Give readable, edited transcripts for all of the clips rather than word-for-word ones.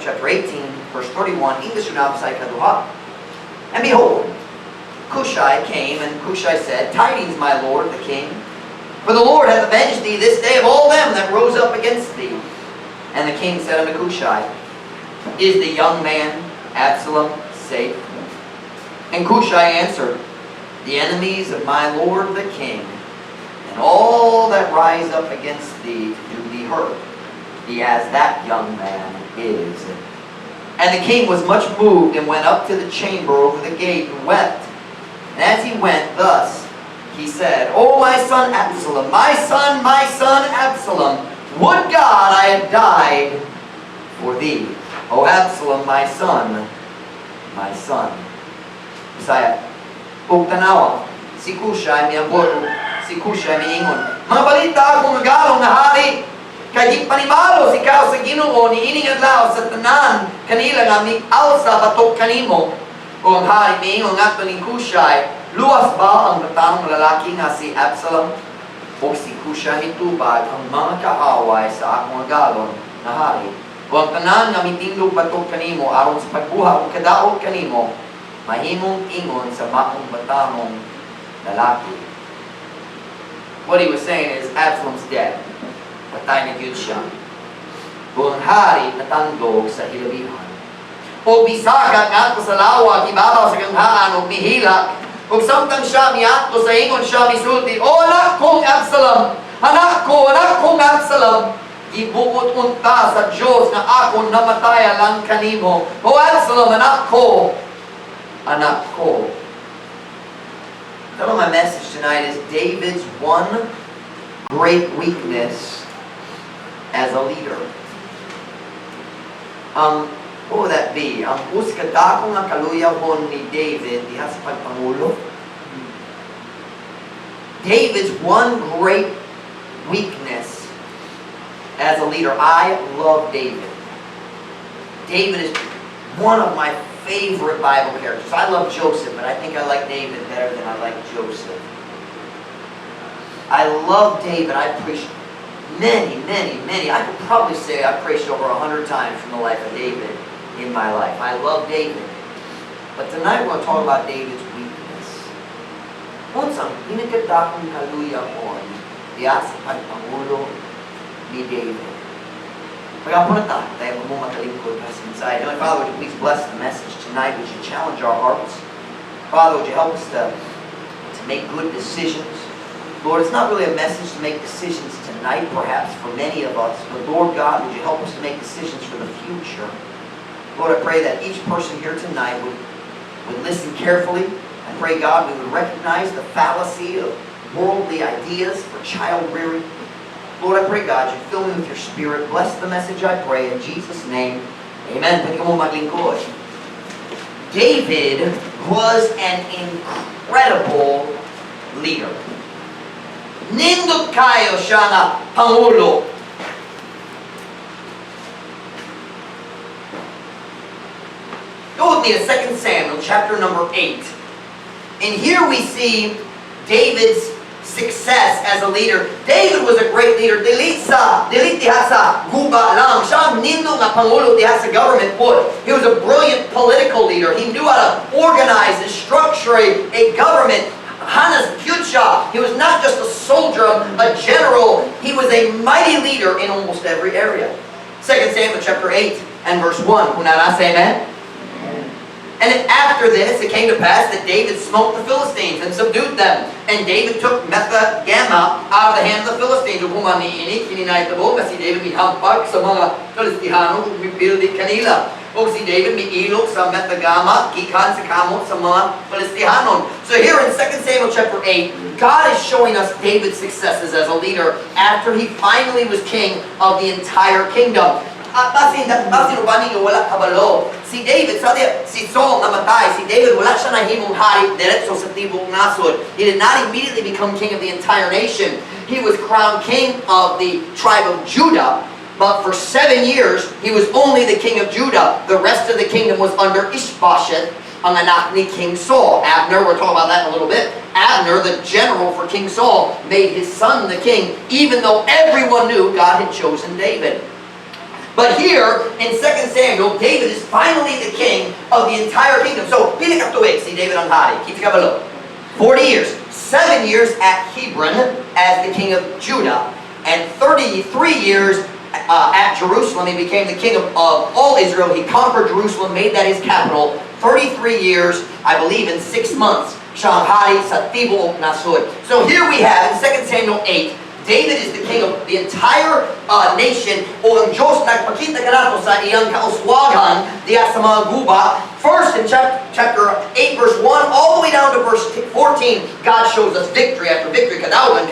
chapter 18, verse 31, English Unabasay Kaduha. And behold, Cushai came, and Cushai said, Tidings, my lord, the king, for the Lord hath avenged thee this day of all them that rose up against thee. And the king said unto Cushai, Is the young man Absalom safe? And Cushai answered, The enemies of my lord the king, and all that rise up against thee to do thee hurt, be as that young man is. And the king was much moved, and went up to the chamber over the gate, and wept. And as he went thus, he said, O my son Absalom, my son Absalom, would God I had died for thee. O Absalom, my son. Messiah, tanawa, si Cushai miambolo, si Cushai miingon, mga balita akong nagalong na hari, kay di panimalo si kao sa Ginoo ni ining adlaw sa tanan kanila nga mi-alsa batok kanimo. O ang hari miingon ngadto ni Cushai, luwas ba ang batang lalaki nga si Absalom? O si Cushai hitubag ang mga kaaway sa akong nagalon na hari. O ang tanan nga mitindog batok kanimo aron sa pagbuha o kadaot kanimo, mahimong ingon sa maong batahong lalaki. What he was saying is, Absalom's dead. Patay na yun siya. O ang hari natandog sa hilabihan. O bisaka nga sa lawag, ibabaw sa ganghaan o mihilak. O samtang siya miato sa ingon siya misulti, O anak kong Absalom! Anak kong Absalom! Ibuot unta sa Diyos na ako namatay lang kanimo. O Absalom, anak ko! Anak ko. My message tonight is David's one great weakness as a leader. What would that be? Ang uskadakong ang kaluyahon ni David diha sa pagpangulo. David's one great weakness as a leader. I love David. David is one of my favorite Bible characters. I love Joseph, but I think I like David better than I like Joseph. I love David. I preached many. I could probably say I preached over 100 times from the life of David in my life. I love David. But tonight we're going to talk about David's weakness. Unsang hinagkadakong kaluyahon diya sa pagpangulo ni David. Pagkapon na tayo mo makalingkod para sa mensahe. Heavenly Father, would you please bless the message tonight? Would you challenge our hearts? Father, would you help us to make good decisions? Lord, it's not really a message to make decisions tonight, perhaps, for many of us. But Lord God, would you help us to make decisions for the future? Lord, I pray that each person here tonight would listen carefully. I pray, God, we would recognize the fallacy of worldly ideas for child rearing. Lord, I pray, God, you fill me with your Spirit. Bless the message, I pray, in Jesus' name. Amen. Pwede ka mo maglingkod. David was an incredible leader. Nindot kayo siya na pangulo. Go with me to 2 Samuel, chapter number 8. And here we see David's success as a leader. David was a great leader. Dili diha sa guba lang. Siya nindo nga pangulo diha sa government po. He was a brilliant political leader. He knew how to organize and structure a government. Hannah's future. He was not just a soldier, a general. He was a mighty leader in almost every area. 2 Samuel chapter 8 and verse 1. Kung nasa, amen? And after this, it came to pass that David smote the Philistines and subdued them. And David took Methegama out of the hand of the Philistines. Umaniini, kininahitabo, kasi David mihampag sa mga Filistihano, mipildi kanila. O si David miilog sa Methegama, gikan sa kamot sa mga Filistihanon. So here in 2 Samuel chapter 8, God is showing us David's successes as a leader after he finally was king of the entire kingdom. Basin ubani nga wala kabalo. Si David, si Saul namatay. Si David wala siya nahimong hari diretso sa tibok nasod. He did not immediately become king of the entire nation. He was crowned king of the tribe of Judah. But for 7 years, he was only the king of Judah. The rest of the kingdom was under Ishbosheth, ang anak ni King Saul. Abner, we'll talk about that in a little bit. Abner, the general for King Saul, made his son the king, even though everyone knew God had chosen David. But here, in 2 Samuel, David is finally the king of the entire kingdom. So, pili ka tuig si David ang hari. Kita ka balo. 40 years. 7 years at Hebron as the king of Judah. And 33 years at Jerusalem. He became the king of all Israel. He conquered Jerusalem, made that his capital. 33 years, I believe, in 6 months. Siyang hari sa Tibok na Sud. So here we have, in 2 Samuel 8, David is the king of the entire nation. O ang Diyos nagpakita ka nato sa iyang kauswagan diya sa mga guba. First, in chapter 8, verse 1, all the way down to verse 14, God shows us victory after victory. Kadaugan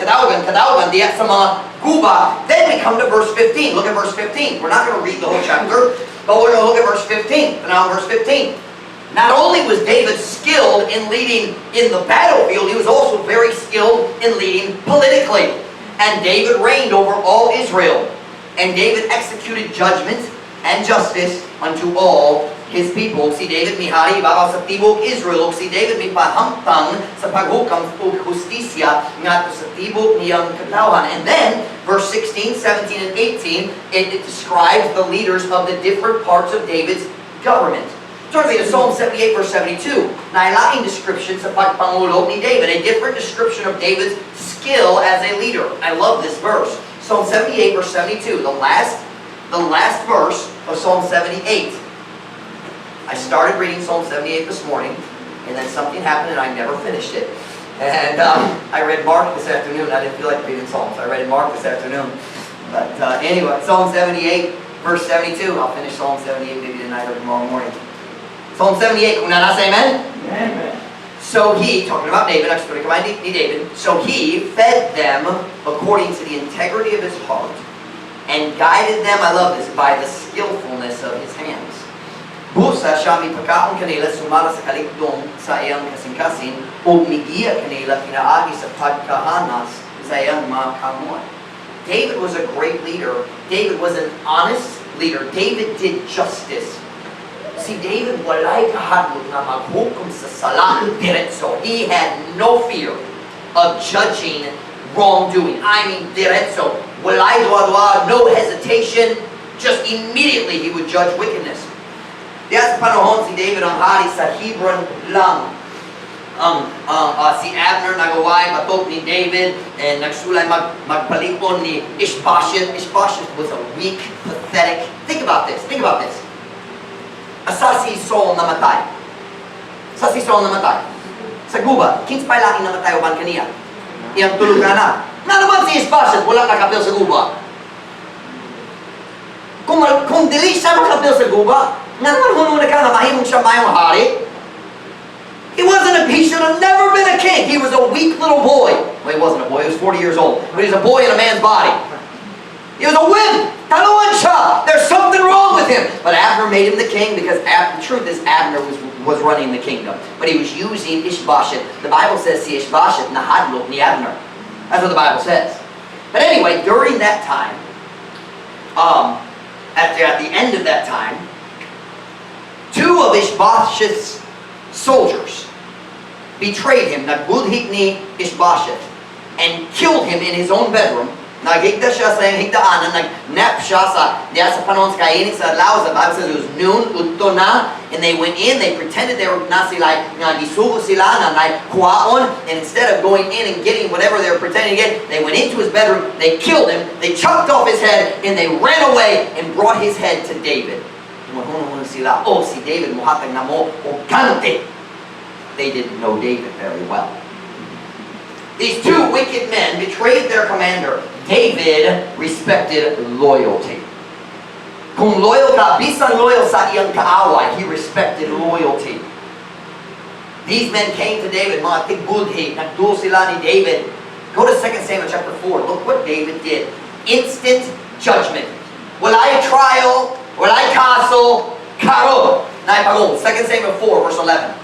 diya sa mga guba. Then we come to verse 15. Look at verse 15. We're not going to read the whole chapter, but we're going to look at verse 15. Now verse 15. Not only was David skilled in leading in the battlefield, he was also very skilled in leading politically. And David reigned over all Israel. And David executed judgment and justice unto all his people. Si David mi hari ibabaw sa tibok Israel. Si David mi pahamtang sa paghukam ug justisya ngadto sa tibok niyang katawhan. And then, verse 16, 17, and 18, it describes the leaders of the different parts of David's government. Turn to Psalm 78, verse 72. Nailaing description sa pagpangulo ni David. A different description of David's skill as a leader. I love this verse. Psalm 78, verse 72. The last verse of Psalm 78. I started reading Psalm 78 this morning, and then something happened and I never finished it. And I read Mark this afternoon. I didn't feel like reading Psalms. I read Mark this afternoon. But anyway, Psalm 78, verse 72. I'll finish Psalm 78 maybe tonight or tomorrow morning. Psalm 78, kung nasa amen? Amen. So he, talking about David, actually ni David, so he fed them according to the integrity of his heart and guided them, I love this, by the skillfulness of his hands. Busa siya mi pagkaon kanila sumala sa kaligdong sa iyang kasing-kasing o migiya kanila pinaagi sa pagkahanas sa iyang mga kamuan. David was a great leader. David was an honest leader. David did justice. Si David walay kahadlok na maghukom sa sala diretso. He had no fear of judging wrongdoing. I mean, diretso. Walay dwa-dwa, no hesitation. Just immediately he would judge wickedness. Diya sa panahon si David ang hari sa Hebron lang. Si Abner nagaway batok ni David and nagsulay magpalikon ni Ishbosheth. Ishbosheth was a weak, pathetic. Think about this. Asa si Saul namatay. Sa guba. Kins pa laki namatay uban kaniya. Iyang tulog na. Nga naman si Ishbosheth wala nakapil sa guba. Kung dili siya makapil sa guba, nga naman hunong na ka na mahimong siya mayong hari. He should have never been a king. He was a weak little boy. Well, he wasn't a boy. He was 40 years old. But he was a boy in a man's body. He was a wimp. Taluan siya. There's something wrong with him. But Abner made him the king because the truth is Abner was running the kingdom. But he was using Ishbosheth. The Bible says si Ishbosheth nahadlok ni Abner. That's what the Bible says. But anyway, during that time, at the end of that time, two of Ishbosheth's soldiers betrayed him, nagbudhik ni Ishbosheth, and killed him in his own bedroom. Naghigda siya sa iyang higdaanan, nagnap siya diya sa panahon sa kainit sa adlaw. The Bible says it was noon, udto na, and they went in, they pretended they were na sila, nga gisugo sila, na kuhaon, and instead of going in and getting whatever they were pretending to get, they went into his bedroom, they killed him, they chopped off his head, and they ran away and brought his head to David. Sila, si David muhatag na mo, o ganti. They didn't know David very well. These two wicked men betrayed their commander. David respected loyalty. Kung loyal ka, bisan loyal sa iyang kaaway, he respected loyalty. These men came to David, mga tigbudhi, nagduo sila ni David. Go to 2 Samuel chapter 4. Look what David did. Instant judgment. Walay trial, walay kaso, karo. Naipagong. 2 Samuel 4, verse 11.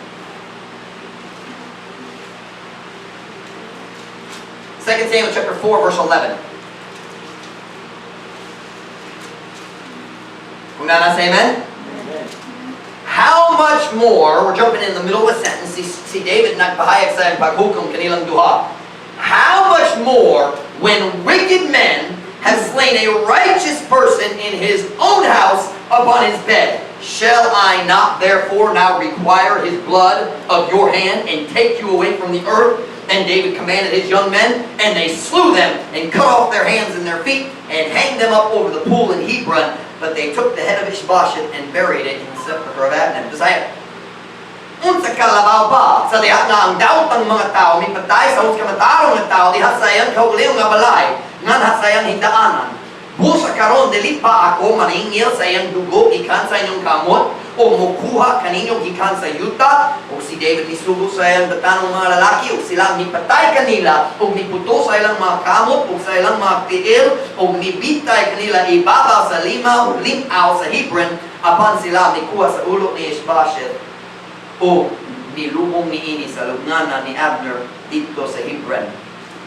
2 Samuel chapter 4, verse 11. Kung nasa amen? How much more, we're jumping in the middle of a sentence, si David nagpahayag sa paghukom kanilang duha. How much more when wicked men have slain a righteous person in his own house upon his bed. Shall I not therefore now require his blood of your hand and take you away from the earth? Then David commanded his young men, and they slew them and cut off their hands and their feet and hanged them up over the pool in Hebron. But they took the head of Ishbosheth and buried it in the sepulchre of Abner. Unsa kalabaw pa sa diha nga ang daot ng mga tao mipatay sa unsa kamatarong nga tao diha sayang kauliw nga balay nga sayang higdaanan. Busa karon dili pa ako maningil sa iyang dugo gikan sa inyong kamot o mukuha kaninyo gikan sa yuta o si David misugo sa iyang datanong mga lalaki o sila mipatay kanila o miputo sa ilang mga kamot o sa ilang mga tiil o mibitay kanila ibabaw sa lima o limaw sa Hebron apan sila mikuha sa ulo ni Ishbosheth o nilubong niini sa lugnanan ni Abner dito sa Hebron.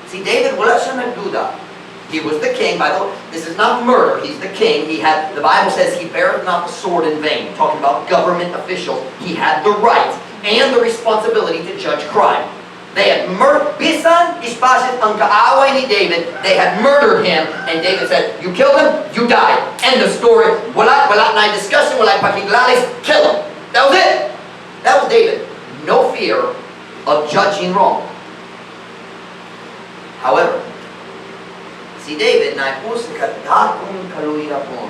Si David wala siya nagduda. He was the king. By the way, this is not murder. He's the king. The Bible says he beareth not the sword in vain. Talking about government officials. He had the right and the responsibility to judge crime. They had murdered Bisan, Ishbosheth, ang kaaway ni David. They had murdered him, and David said, "You killed him, you died." End of story. Wala na discussion, wala pakiglalis. Kill him. That was it. That was David. No fear of judging wrong. However, si David na puso kadakong kaluyapon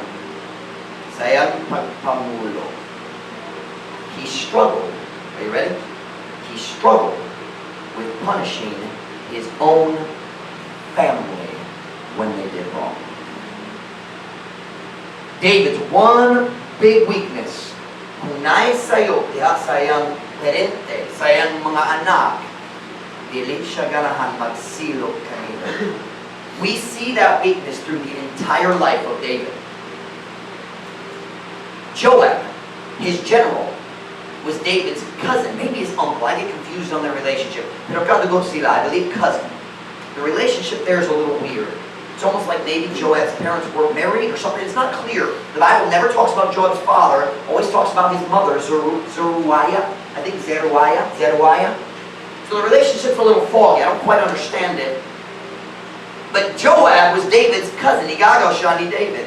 sa iyang pagpamulo. He struggled. Are you ready? He struggled with punishing his own family when they did wrong. David's one big weakness, kung nais sa'yo, diha sa iyang parente, sa iyang mga anak, dili siya ganahan magsilog kanila. We see that weakness through the entire life of David. Joab, his general, was David's cousin, maybe his uncle. I get confused on their relationship. Pero kadugo sila, I believe cousin. The relationship there is a little weird. It's almost like maybe Joab's parents were married or something. It's not clear. The Bible never talks about Joab's father. Always talks about his mother, Zeruiah. I think Zeruiah. So the relationship's a little foggy. I don't quite understand it. But Joab was David's cousin. Igagaw siya ni David.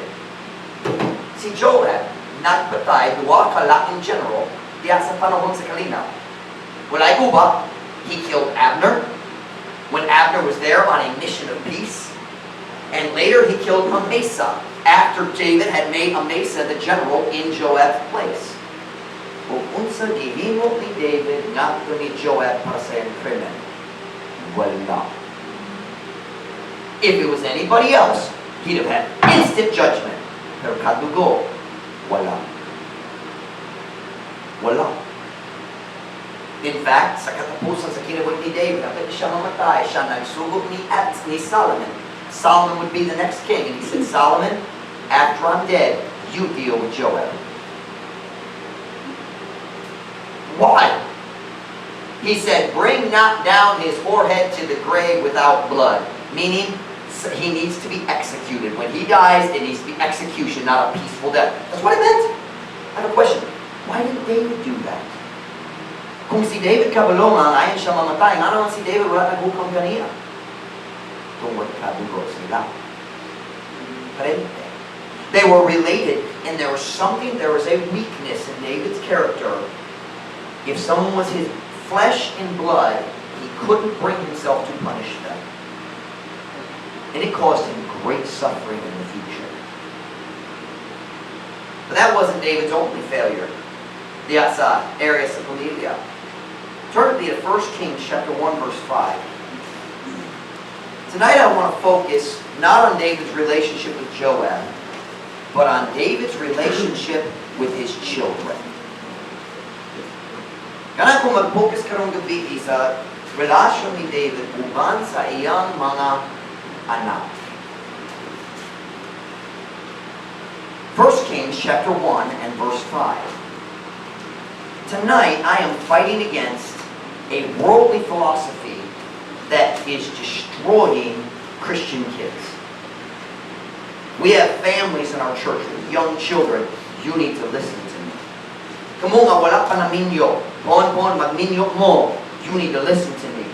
Si Joab, nagpatay, duwa ka laking general, diya sa panahon sa kalinaw. Walay guba, he killed Abner when Abner was there on a mission of peace. And later he killed Amasa after David had made Amasa the general in Joab's place. Kung unsa gihimo ni David ngadto ni Joab para sa iyang krimen, wala. If it was anybody else, he'd have had instant judgment. Pero kadugo, wala. Wala. In fact, sa katapusan sa kinabuhi ni David, kapag siya mamatay, siya nagsugod ni Solomon. Solomon would be the next king. And he said, Solomon, after I'm dead, you deal with Joab. Why? He said, bring not down his forehead to the grave without blood. Meaning, he needs to be executed. When he dies, it needs to be execution, not a peaceful death. That's what it meant. I have a question. Why did David do that? Kung si David kabalo nga, ayon siya mamatay, nga naman si David wala naghukam kanina. Tungkol kadugo sila. Parente. They were related, and there was a weakness in David's character. If someone was his flesh and blood, he couldn't bring himself to punish them. And it caused him great suffering in the future. But that wasn't David's only failure. Diya sa area sa pamilya. Turn to 1 Kings chapter 1 verse 5. Tonight I want to focus not on David's relationship with Joab, but on David's relationship with his children. Kana kung mag-focus karong gabi sa relasyon ni David uban sa iyang mga anak. 1 Kings chapter 1 and verse 5. Tonight I am fighting against a worldly philosophy that is destroying Christian kids. We have families in our church with young children. You need to listen to me. Kamu nga wala pa na minyo. Pon magminyo mo. You need to listen to me.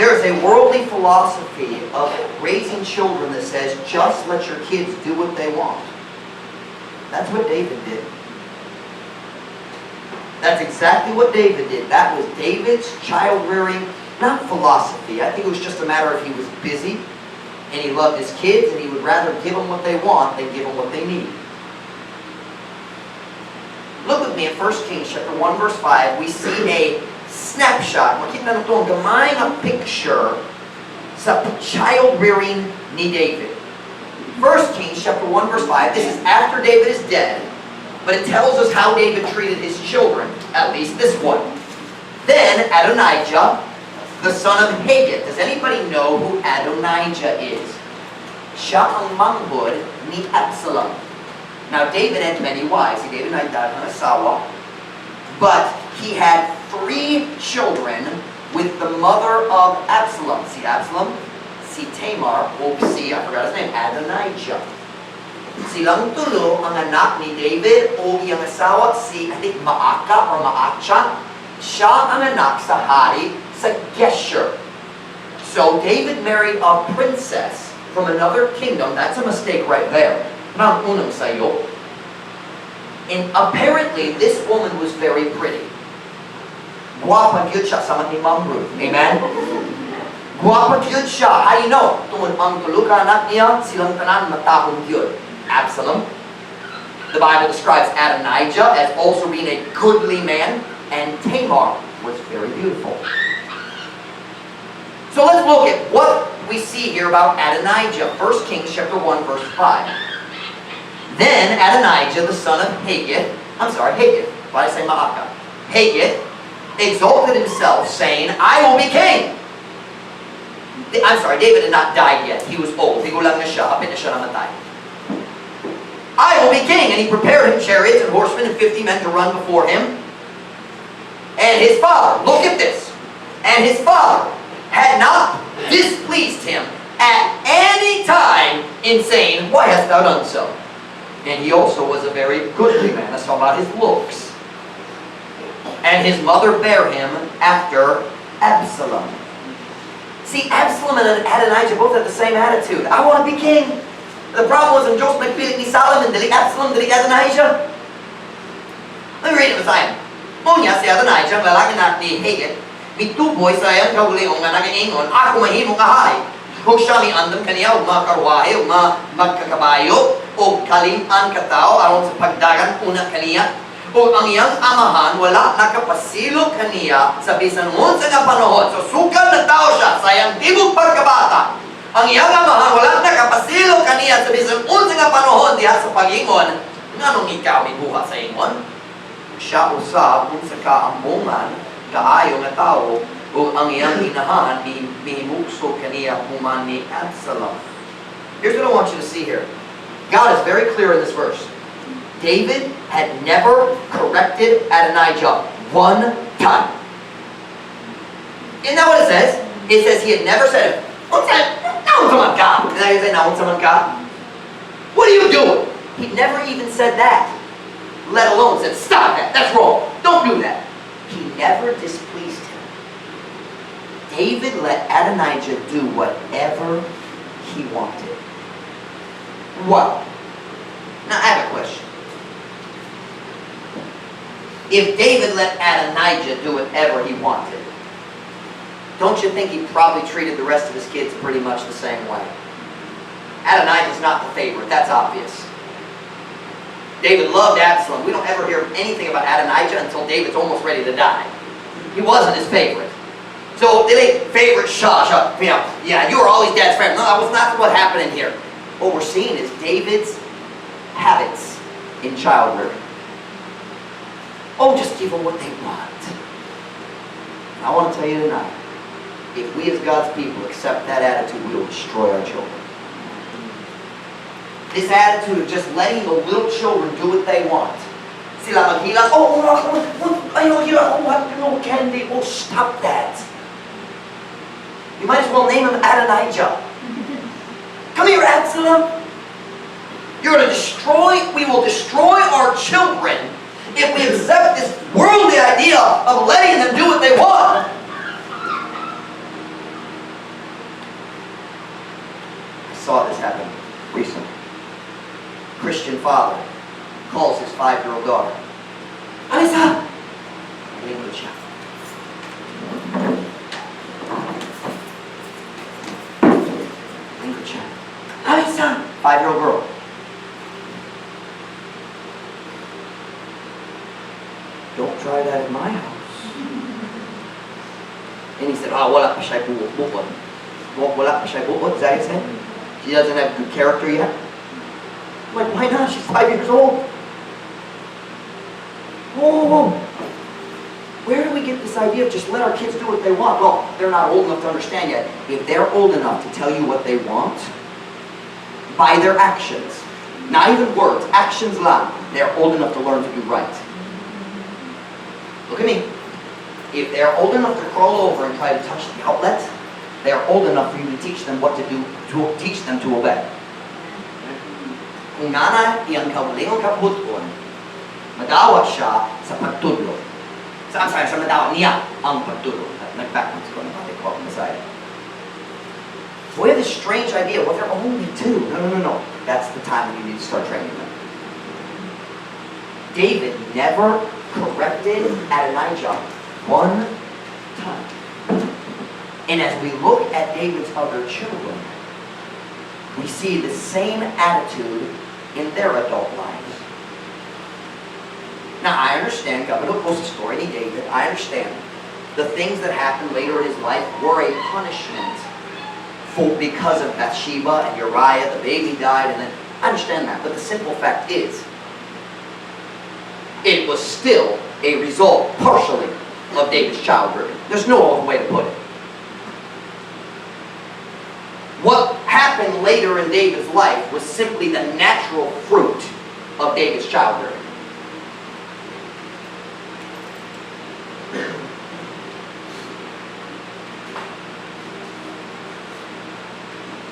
There is a worldly philosophy of raising children that says, just let your kids do what they want. That's what David did. That's exactly what David did. That was David's child-rearing, not philosophy. I think it was just a matter of he was busy, and he loved his kids, and he would rather give them what they want than give them what they need. Look with me at 1 Kings chapter 1, verse 5. We see a snapshot. Makita na itong gamay na picture sa child-rearing ni David. 1 Kings chapter 1, verse 5. This is after David is dead, but it tells us how David treated his children, at least this one. Then Adonijah, the son of Haggith. Does anybody know who Adonijah is? Siya ang manghod ni Absalom. Now David had many wives. Si David ay dahil ng asawa. But he had 3 children with the mother of Absalom. Si Absalom, si Tamar, o si, I forgot his name, Adonijah. Silang tulo ang anak ni David o iyang asawa si, I think, Maaka or Maacha. Siya ang anak sa hari sa Geshur. So David married a princess from another kingdom. That's a mistake right there. Nang unang sayo. And apparently, this woman was very pretty. Guwapa gyud siya sa ni Ma'am Ruth. Amen? Guwapa gyud siya. How do you know? Tungod ang tulo ka anak niya, silang tanan matahong gyud. Absalom. The Bible describes Adonijah as also being a goodly man, and Tamar was very beautiful. So let's look at what we see here about Adonijah. 1 Kings chapter 1, verse 5. Then Adonijah, the son of Haggith, why did I say Maaka? Haggith exalted himself, saying, I will be king. David had not died yet. He was old. Higulang na siya, hapit na siya namatay. I will be king. And he prepared him chariots and horsemen and 50 men to run before him. And his father, look at this. And his father had not displeased him at any time in saying, why hast thou done so? And he also was a very goodly man. Let's talk about his looks. And his mother bare him after Absalom. See, Absalom and Adonijah both had the same attitude. I want to be king. The problem was in Joseph nagpilit ni Solomon, dali Absalom, dali Adonijah. Let me read it beside him. Unya si Adonijah, ang lalaki na ni Haggith, mituboy sa iyang kauliong nga nag-ingon, ako mahimong kahari. Kung siya may andam kaniya, o mga karwahe, o mga magkakabayo, o kalimpan katao, aron sa pagdagan una kaniya, o ang iyang amahan, wala nakapasilo kaniya sa bisan unsa nga panahon. So sukal na tao siya sa iyang tibok pagkabata. Ang iyang amahan, wala nakapasilo kaniya sa bisan unsa nga panahon diha sa pag-ingon, nganong ikaw may buha sa ingon? Siya usab unsa ka ampungan, kaayo nga tao, o ang iyang inahan ni mihimukso kaniya human ni Absalom. Here's what I want you to see here. God is very clear in this verse. David had never corrected Adonijah one time. Isn't that what it says? It says he had never said, what's that? Naon saman ka? Did I say naon saman ka? What are you doing? He never even said that. Let alone said, stop that. That's wrong. Don't do that. He never displeased him. David let Adonijah do whatever he wanted. What? Now I have a question. If David let Adonijah do whatever he wanted, don't you think he probably treated the rest of his kids pretty much the same way? Adonijah's not the favorite, that's obvious. David loved Absalom. We don't ever hear anything about Adonijah until David's almost ready to die. He wasn't his favorite. So they ain't favorite Shah. Yeah, you were always dad's friend. No, that was not what happened in here. What we're seeing is David's habits in child rearing. Oh, just give them what they want. I want to tell you tonight, if we as God's people accept that attitude, we will destroy our children. This attitude of just letting the little children do what they want. Sila maghilas, ayaw hila, candy. Oh, stop that. You might as well name him Adonijah. Come here, Absalom. You're going to we will destroy our children if we accept this worldly idea of letting them do what they want. Christian father calls his 5-year-old daughter, Alisa! Lingkod siya. Lingkod siya. Alisa! 5-year-old girl. Don't try that at my house. And he said, wala pa siya bukod. Wala pa siya bukod, is that his name? She doesn't have good character yet. I'm like, why not? She's 5 years old. Whoa. Where do we get this idea of just let our kids do what they want? Well, they're not old enough to understand yet. If they're old enough to tell you what they want, by their actions, not even words, actions lang, they're old enough to learn to do right. Look at me. If they're old enough to crawl over and try to touch the outlet, they are old enough for you to teach them what to do, to teach them to obey. Kung nanay iyang kaugalingong kaputkon, madawat siya sa pagtudlo. Sa madawat niya ang pagtudlo. Nag-backwards ko, napatid ko ang Messiah. So we have this strange idea, well, they're only 2. No. That's the time when you need to start training them. David never corrected Adonijah one time. And as we look at David's other children, we see the same attitude in their adult lives. Now, I understand, kapag ko sa story ni David, I understand the things that happened later in his life were a punishment because of Bathsheba and Uriah, the baby died, and then I understand that. But the simple fact is, it was still a result, partially, of David's childbearing. There's no other way to put it. What happened later in David's life was simply the natural fruit of David's childbearing.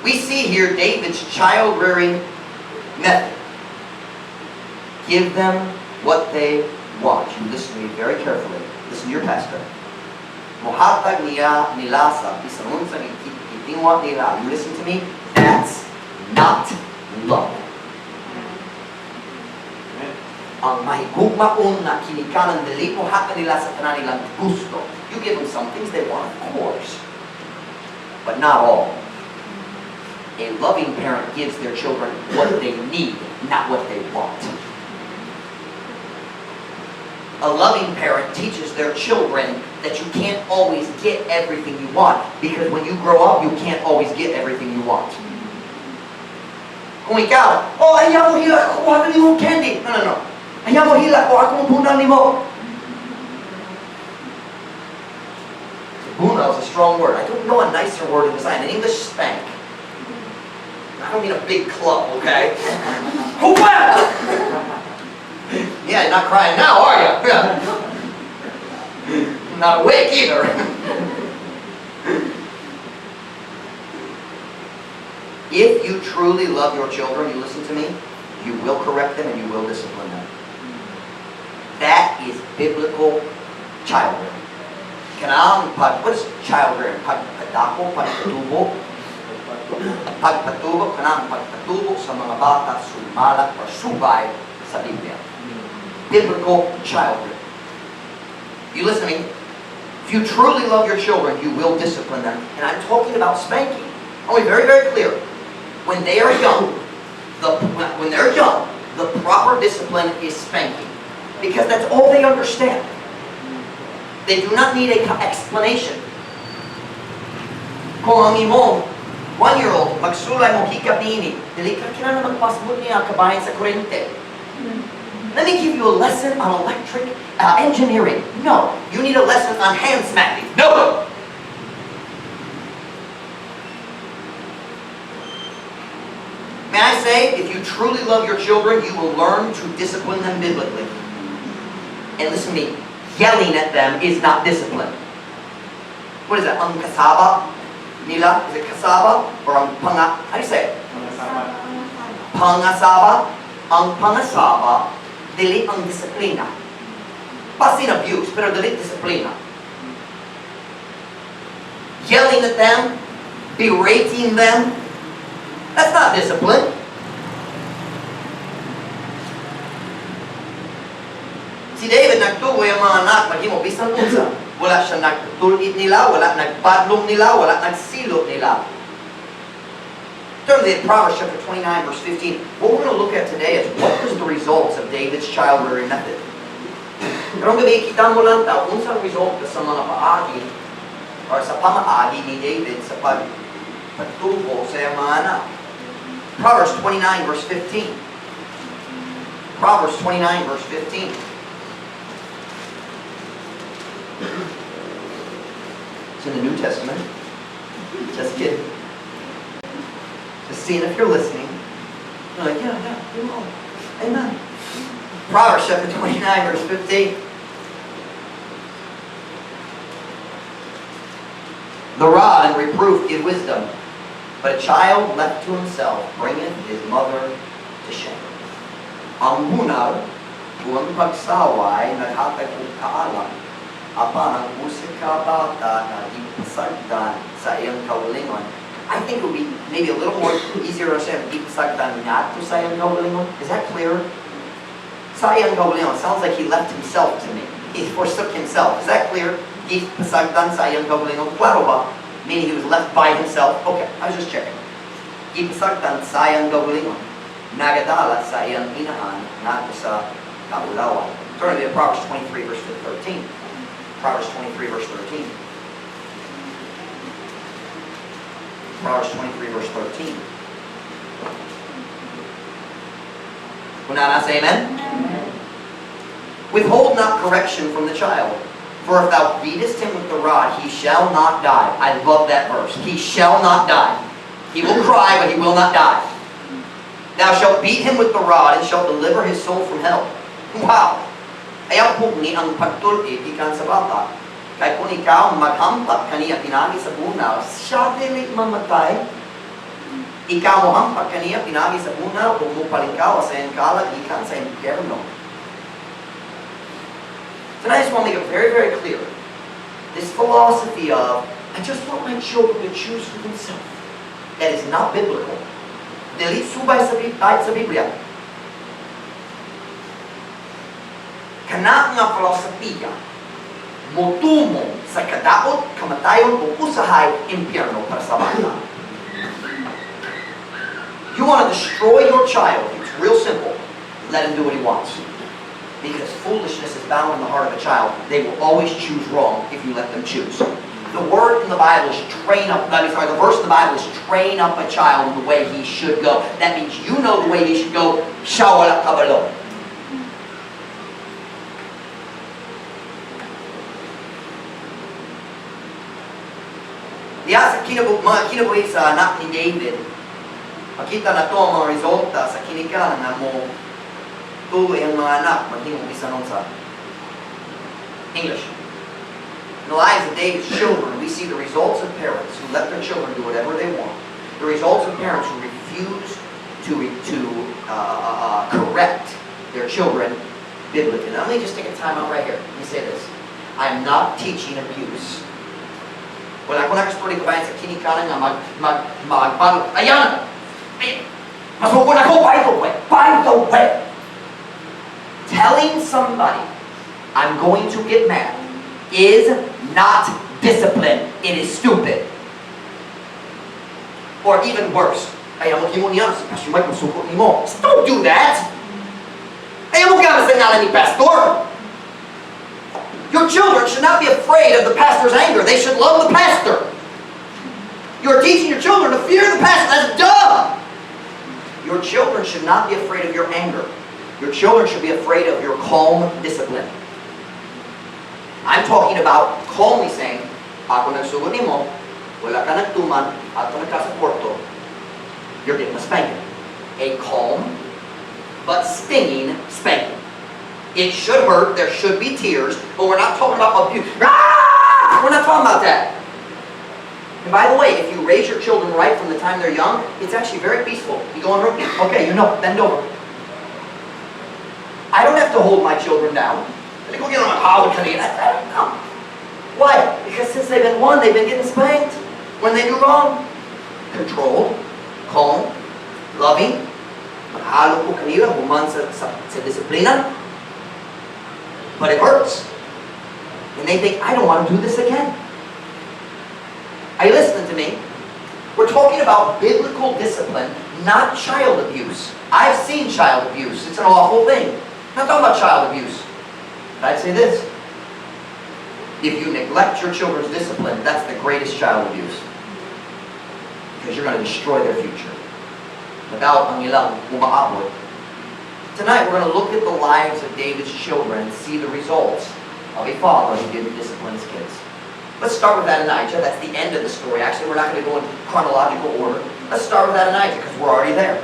We see here David's child-rearing method. Give them what they want. You listen to me very carefully. Listen to your pastor. Mohatag niya nila sa bisanun sa itingwa nila. You listen to me? That's not love. Ang mahigugmaon na kinikanan dili mo hata nila sa tanan nilang gusto. You give them some things they want, of course. But not all. A loving parent gives their children what they need, not what they want. A loving parent teaches their children that you can't always get everything you want, because when you grow up, you can't always get everything you want. Kung ikaw, ayaw mo hila, kuha ka mo candy. No. Ayaw mo hila, kuha ka mo bunal ni mo. Bunal is a strong word. I don't know a nicer word in design. In English, spank. I don't mean a big club, okay? Yeah, you're not crying now, are you? Not awake either. If you truly love your children, you listen to me, you will correct them and you will discipline them. That is biblical child rearing. What is child rearing? Pagpadako, pagpatubo. Pagpatubo, pagpatubo sa mga bata, sumalat or subay sa Biblia. Biblical child rearing. You listen to me? If you truly love your children, you will discipline them. And I'm talking about spanking. I want to be very, very clear. When they are young, the proper discipline is spanking. Because that's all they understand. They do not need an explanation. Kung ang imong 1-year-old, magsulay mo hikap niini, dili ka kailangan na magpasabot niya kabahin sa kuryente. Let me give you a lesson on electric engineering. No. You need a lesson on hand smacking. No. May I say, if you truly love your children, you will learn to discipline them biblically. And listen to me, yelling at them is not discipline. What is that? Ang kasaba nila? Is it kasaba? Or ang how do you say it? Pangasaba. Ang pangasaba, dili ang disiplina. Pasin abuse, pero dili disiplina. Yelling at them, berating them, that's not discipline. Si David nagtugo yung mga anak, maghimo bisan unsa. Wala siya nagtulit nila, wala nagpadlong nila, wala nagsilot nila. Turn to Proverbs chapter 29, verse 15. What we're going to look at today is what was the results of David's child rearing method. Karong gabi, kita mo lang ta, kung saan result sa mga paagi or sa pamaagi ni David sa pagtubo sa iyang mga anak. Proverbs 29, verse 15. Proverbs 29, verse 15. It's in the New Testament. Just kidding. Just seeing if you're listening. You're like, yeah, you know. Amen. Proverbs chapter 29, verse 15. The rod and reproof give wisdom, but a child left to himself bringeth his mother to shame. Ang hunal, buwang pagsaway, naghatag kong kaalam, apan ang usik ka bata na ipasagdan sa iyang kawalingon. I think it would be maybe a little more easier to say ipasagdan not to sa iyang kawalingon. Is that clear? Sa iyang kawalingon sounds like he left himself to me. He forsook himself. Is that clear? Ipasagdan sa iyang kawalingon. Claro ba? Meaning he was left by himself. Okay, I was just checking. Ipasagdan sa iyang kawalingon. Nagadala sa iyang inahan not sa kaulawan. Turn to Proverbs 23, verse 13. Proverbs 23, verse 13. Proverbs 23, verse 13. Una say amen? Withhold not correction from the child, for if thou beatest him with the rod, he shall not die. I love that verse. He shall not die. He will cry, but he will not die. Thou shalt beat him with the rod, and shalt deliver his soul from hell. Wow! Ayaw pugni ang pagtulid ikan sa bata. Kaya kung ikaw maghampak kaniya pinagi sa bunaw, siya dili mamatay. Ikaw mo hampak kaniya pinagi sa bunaw, kung mupalingkaw sa iyang kalag ikan sa impyerno. So I just want to make it very, very clear. This philosophy of, I just want my children to choose for themselves. That is not biblical. Dili subay sa Biblia. Kana nga filosofiya motumo sa kadaot, kamatayon o usahay impyerno para sa bata. You want to destroy your child, it's real simple. Let him do what he wants. Because foolishness is bound in the heart of a child. They will always choose wrong if you let them choose. The word in the Bible is the verse in the Bible is train up a child in the way he should go. That means you know the way he should go. Siya wala kabalo. Diya sa mga kinabuhi sa anak ni David, makita na to ang mga resulta sa kinikalan na mo tuloy ang mga anak maghimong isa nun sa English. In the lives of David's children, we see the results of parents who let their children do whatever they want. The results of parents who refuse to correct their children biblically. Now, let me just take a time out right here. Let me say this. I'm not teaching abuse. Wala ko nakastori ko bayan sa kinikalan nga magpalo. Ayan! Masukon ako, by the way. By the way. Telling somebody, I'm going to get mad, is not discipline. It is stupid. Or even worse. Ayaw mo niya, si Pastor Mike, masukot ni mo. Don't do that! Ayaw mo ka sa ngalan ni Pastor. Your children should not be afraid of the pastor's anger. They should love the pastor. You're teaching your children to fear the pastor. That's dumb. Your children should not be afraid of your anger. Your children should be afraid of your calm discipline. I'm talking about calmly saying, ako nagsugod ni mo, wala ka nagtuman, at nagka sa kwarto, you're getting a spanking. A calm, but stinging spanking. It should hurt, there should be tears, but we're not talking about abuse. Ah! We're not talking about that. And by the way, if you raise your children right from the time they're young, it's actually very peaceful. You go in the room, okay, you know, bend over. I don't have to hold my children down. They go get on my power today. I don't know. Why? Because since they've been one, they've been getting spanked. When they do wrong, controlled, calm, loving, mahalo po kanila, human sa disiplina. But it hurts. And they think, I don't want to do this again. Are you listening to me? We're talking about biblical discipline, not child abuse. I've seen child abuse. It's an awful thing. I'm not talking about child abuse. But I'd say this. If you neglect your children's discipline, that's the greatest child abuse. Because you're going to destroy their future. Without ang ilang umaabot. Tonight we're going to look at the lives of David's children and see the results of a father who didn't discipline his kids. Let's start with Adonijah. That's the end of the story. Actually, we're not going to go in chronological order. Let's start with Adonijah because we're already there.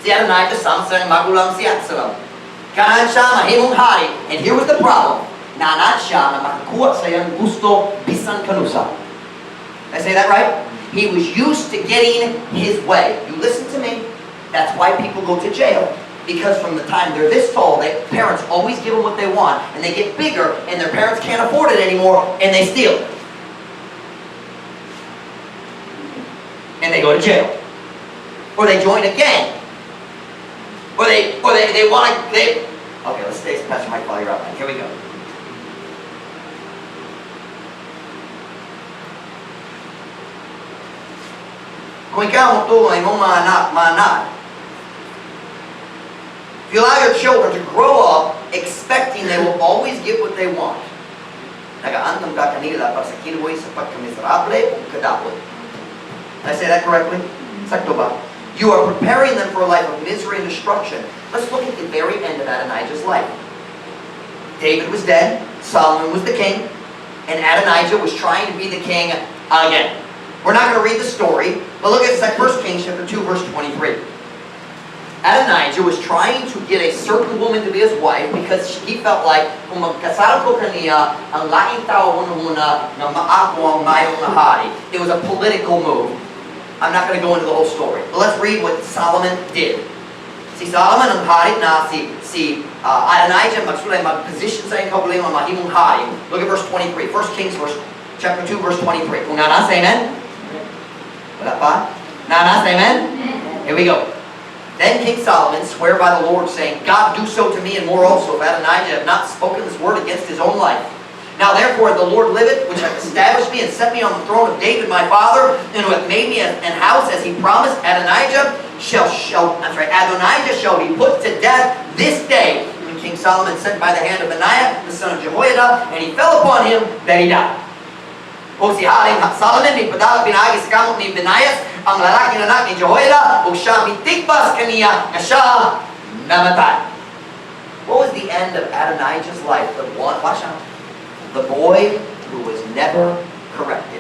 Si Adonijah, samsang magulang si Absalom. Kanan siya mahimong hari. And here was the problem. Nanat siya na makakuha sa iyang gusto bisan kanusa. Did I say that right? He was used to getting his way. You listen to me. That's why people go to jail. Because from the time they're this tall, parents always give them what they want. And they get bigger, and their parents can't afford it anymore, and they steal it. And they go to jail. Or they join a gang. Or they want to... Okay, let's stay Pastor Mike while you're up. Here we go. Kung ikaw mo ay mong manat. If you allow your children to grow up expecting they will always get what they want, nagaandam ka kanila para sa kinuwi sa pagkamiserable o kadapot. Did I say that correctly? Sakto ba? You are preparing them for a life of misery and destruction. Let's look at the very end of Adonijah's life. David was dead, Solomon was the king, and Adonijah was trying to be the king again. We're not going to read the story, but look at 1 Kings chapter 2, verse 23. Adonijah was trying to get a certain woman to be his wife because he felt like, kung magkasal ko kaniya, ang laking tao muna na maako ang mayong hari. It was a political move. I'm not going to go into the whole story. But let's read what Solomon did. Si Solomon ang hari na si Adonijah mag-position sa iyong kaugalingon mahimong hari. Look at verse 23. 1 Kings chapter 2, verse 23. Kung nanas, amen? Wala pa? Nanas, amen? Here we go. Then King Solomon swore by the Lord, saying, God, do so to me and more also, if Adonijah have not spoken this word against his own life. Now therefore the Lord liveth, which hath established me and set me on the throne of David my father, and who hath made me an house as he promised, Adonijah shall be put to death this day. And King Solomon sent by the hand of Benaiah, the son of Jehoiada, and he fell upon him that he died. O si Haring Solomon, may padala pinagi sa kamot ni Benaiah, ang lalaking anak ni Jehoiada, o siya mitigpas kaniya na siya namatay. What was the end of Adonijah's life? Watch out. The boy who was never corrected.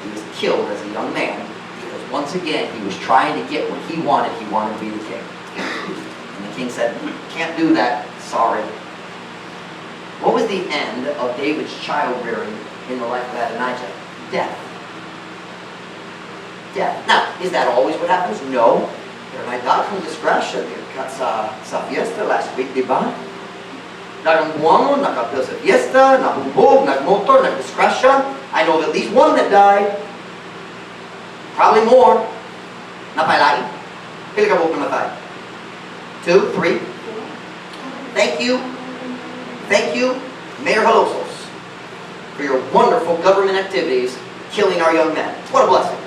He was killed as a young man because once again he was trying to get what he wanted. He wanted to be the king. And the king said, can't do that. Sorry. What was the end of David's childbearing in the life of Adonijah? Death. Death. Now, is that always what happens? No. Pero may daghang disgrasya sa fiesta last week, di ba? Daghang buwangon, nakapil sa fiesta, nahubog, nagmotor, nagdisgrasya. I know of at least one that died. Probably more. Napailagi. Pili ka po namatay? 2, 3. Thank you. Thank you, Mayor Halosos, for your wonderful government activities killing our young men. What a blessing.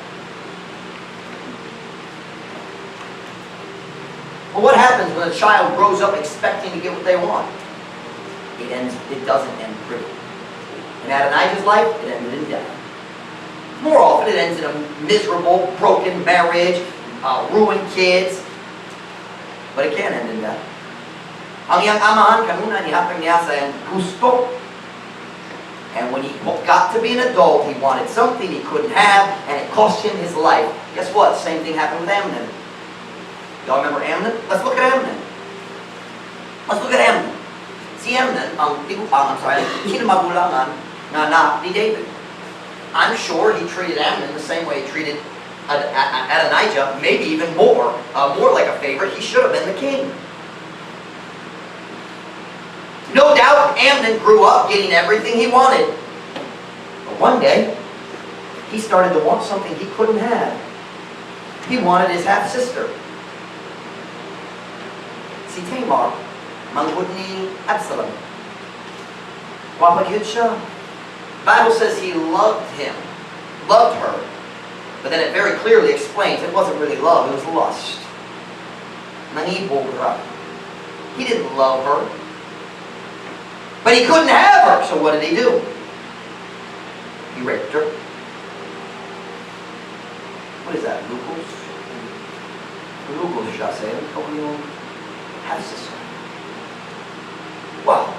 Well, what happens when a child grows up expecting to get what they want? It doesn't end pretty. In Adonijah's life, it ended in death. More often, it ends in a miserable, broken marriage, ruined kids, but it can end in death. Ang iyang amahan kanuna nihatag niya sa iyang gusto. And when he got to be an adult, he wanted something he couldn't have, and it cost him his life. Guess what? Same thing happened with Amnon. Y'all remember Amnon? Let's look at Amnon. Let's look at Amnon. Si Amnon, kinamagulangan na anak ni David. I'm sure he treated Amnon the same way he treated Adonijah, maybe even more like a favorite. He should have been the king. No doubt Amnon grew up getting everything he wanted. But one day, he started to want something he couldn't have. He wanted his half-sister. See, Tamar Manghud ni Absalom. Wapagyud siya. Bible says he loved him, loved her. But then it very clearly explains it wasn't really love, it was lust. Nangibog ra. He didn't love her. But he couldn't have her, so what did he do? He raped her. What is that, Lugos? Lugos siya sa'yo. Ikaw yung half-sister. Wow.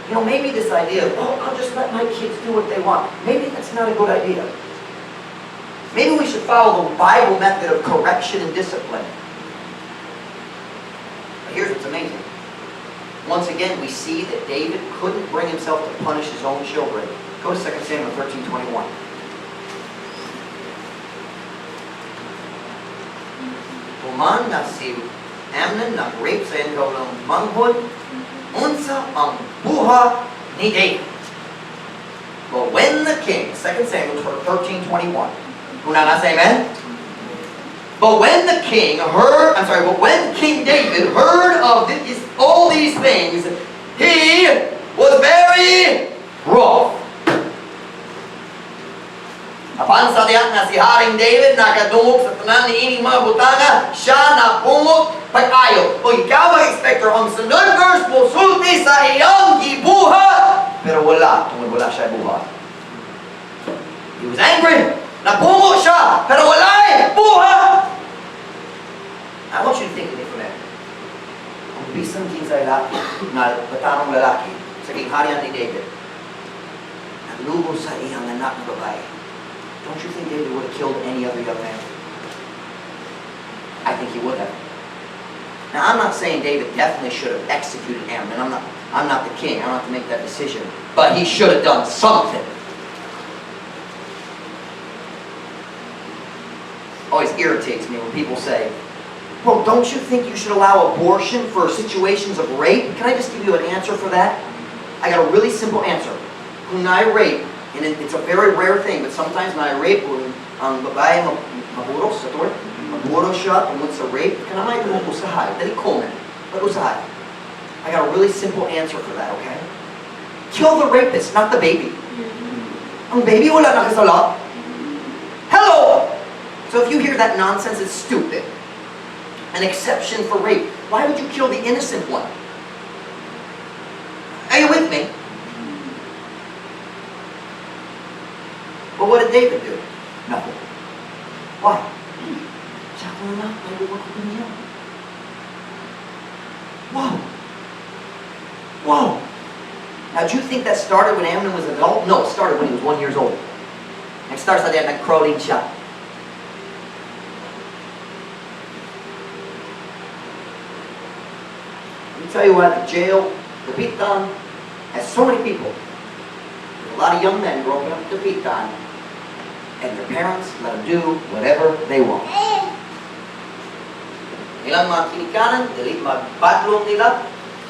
You know, maybe this idea of, oh, I'll just let my kids do what they want. Maybe that's not a good idea. Maybe we should follow the Bible method of correction and discipline. But here's what's amazing. Once again, we see that David couldn't bring himself to punish his own children. Go to 2 Samuel 13:21. Human na si Amnon nag-rape sa ikaw ng manghod, unsa ang buha ni David. But when the king, 2 Samuel 13:21, una nga say amen? But when King David heard of all these things, he was very wroth. Apan sa diyan nga si Haring David nakadungog sa tanan ni ining mga butanga, siya napungot pag-ayo. O ikaw ang inspector, ang sunod verse mo sulti sa iyang gibuha, pero wala, tungod wala siya buha. He was angry, napungot siya, pero wala buha. I want you to think of me for that. Ang bisang kinsay lalaki, na batanong lalaki, sa kingharian ni David, naglubos sa iyang anak na babae. Don't you think David would have killed any other young man? I think he would have. Now, I'm not saying David definitely should have executed Amnon. I'm not the king. I don't have to make that decision. But he should have done something. Always irritates me when people say, well, don't you think you should allow abortion for situations of rape? Can I just give you an answer for that? I got a really simple answer. Kung na-rape, and it's a very rare thing, but sometimes na-rape, kung ang babae maburos sa tuwid, maburos siya tungkol sa rape, kanamay ito mong usahay, dali komen, but usahay. I got a really simple answer for that, okay? Kill the rapist, not the baby. Ang baby wala nakasala. Hello! So if you hear that nonsense, it's stupid. An exception for rape. Why would you kill the innocent one? Are you with me? But what did David do? Nothing. Why? Wow. Wow. Now, do you think that started when Amnon was an adult? No, it started when he was 1 year old. It starts like that, nag-crawling siya. Let me tell you what, the jail, the Pitan, has so many people. A lot of young men growing up in the Pitan, and their parents let them do whatever they want. Ilang mga kinikanan, dali magpadlong nila,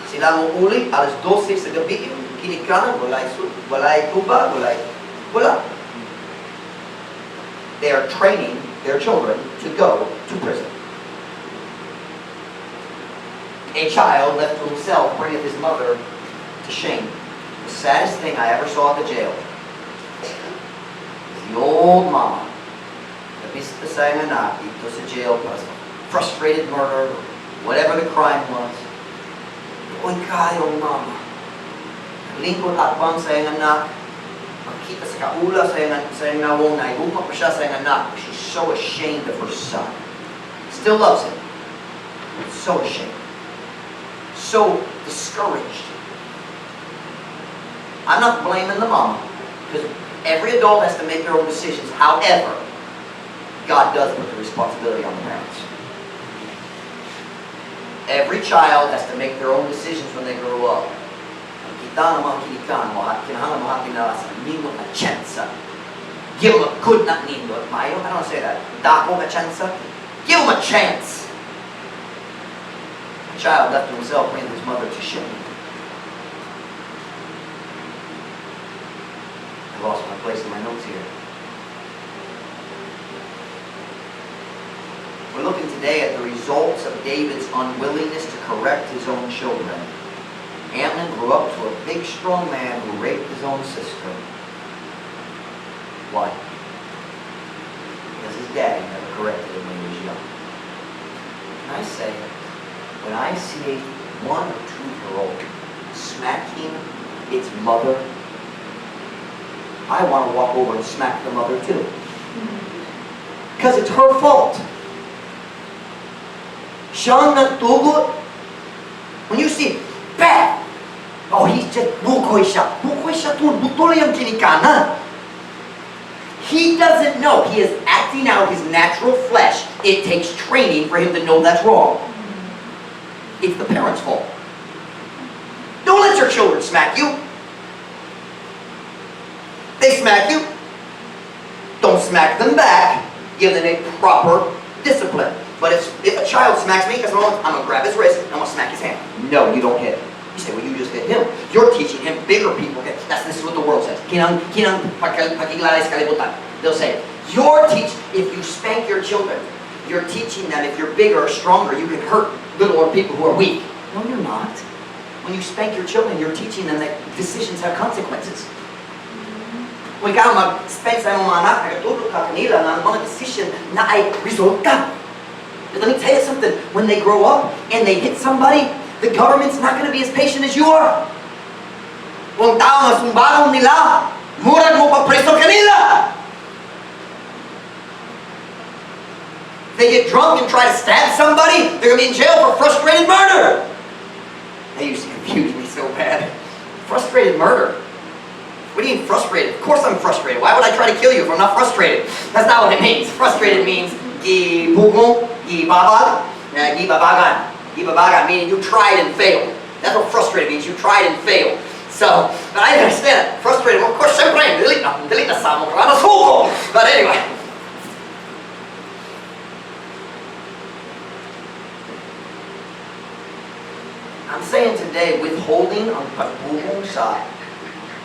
sila mong uli, alas 12 sa gabi, yung kinikanan, walay tuba, wala. They are training their children to go to prison. A child left to himself bringeth his mother to shame. The saddest thing I ever saw at the jail is the old mama. Nabista sa yung anak dito sa jail para sa frustrated murder, whatever the crime was. Uy kayo, mama. Lingkod atbang sa yung anak. Makita sa kaula sa yung nawong na ibupa pa siya sa yung anak. She's so ashamed of her son. Still loves him. So ashamed. So discouraged. I'm not blaming the mama, because every adult has to make their own decisions. However, God does put the responsibility on the parents. Every child has to make their own decisions when they grow up. Kita ng mga kinikan mo, at kinahanglan mo hatin na sa nindot na tsansa. Give them a good na nindot. I don't want to say that. Dako na tsansa. Give them a chance. A child left to himself brings his mother to shame. I lost my place in my notes here. We're looking today at the result results of David's unwillingness to correct his own children, Amnon grew up to a big, strong man who raped his own sister. Why? Because his daddy never corrected him when he was young. And I say, when I see a 1 or 2-year-old smacking its mother, I want to walk over and smack the mother too. Because it's her fault. Siyang nagtugot. When you see, bad! Oh, he's just, bukoy siya. Bukoy siya to, buto lang yung kinikanan. He doesn't know. He is acting out his natural flesh. It takes training for him to know that's wrong. It's the parents' fault. Don't let your children smack you. They smack you. Don't smack them back. Give them a proper discipline. But if a child smacks me, because I'm going to grab his wrist, and I'm going to smack his hand. No, you don't hit him. You say, well, you just hit him. You're teaching him bigger people. Okay? This is what the world says. They'll say, if you spank your children, you're teaching them if you're bigger or stronger, you can hurt little or people who are weak. No, you're not. When you spank your children, you're teaching them that decisions have consequences. Kung ikaw mag-spank sa mga anak, nagtutulog ka kanila ng mga decision na ay resulta. Let me tell you something. When they grow up and they hit somebody, the government's not going to be as patient as you are. Kung tao na sumbalong nila, murag mo pa preso kanila. If they get drunk and try to stab somebody, they're going to be in jail for frustrated murder. They used to confuse me so bad. Frustrated murder. What do you mean frustrated? Of course I'm frustrated. Why would I try to kill you if I'm not frustrated? That's not what it means. Frustrated means gibugong, gibabagan. Gibabagan meaning you tried and failed. That's what frustrated means. You tried and failed. So, but I understand it. Frustrated. Well, of course, siyempre, delete na sa mo. But anyway. I'm saying today, withholding ang pagbubong sa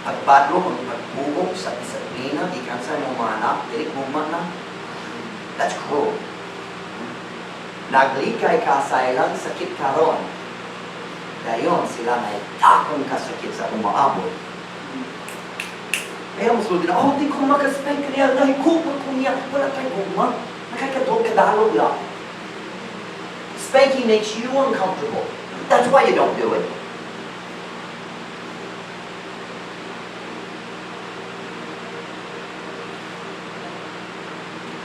pagpadlong ang pagbubong sa disiplina, ikan sa mga anak, dili kuman na. That's cruel. Naglikay ka sa ilang sakit karon. Dayon sila may takong kasakit sa umaabot. Pero mas lulog na, oh, di ko makaspank niya, nahikupan ko niya, wala tayong guma. Nakakadog kadalog lang. Spanking makes you uncomfortable. That's why you don't do it.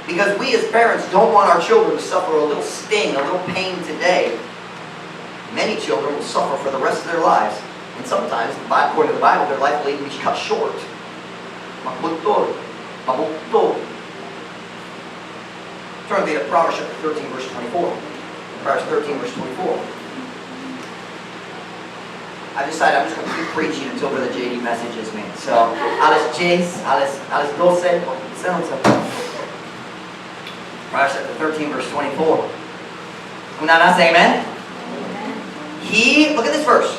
Because we as parents don't want our children to suffer a little sting, a little pain today. Many children will suffer for the rest of their lives. And sometimes, according to the Bible, their life will even be cut short. Magbutol, mabukto. Turn to Proverbs chapter 13, verse 24. Proverbs 13, verse 24. I decided I'm just going to keep preaching until Brother JD messages me. So, alas 10, alas 12, Proverbs chapter 13, verse 24. Una say amen? He, look at this verse.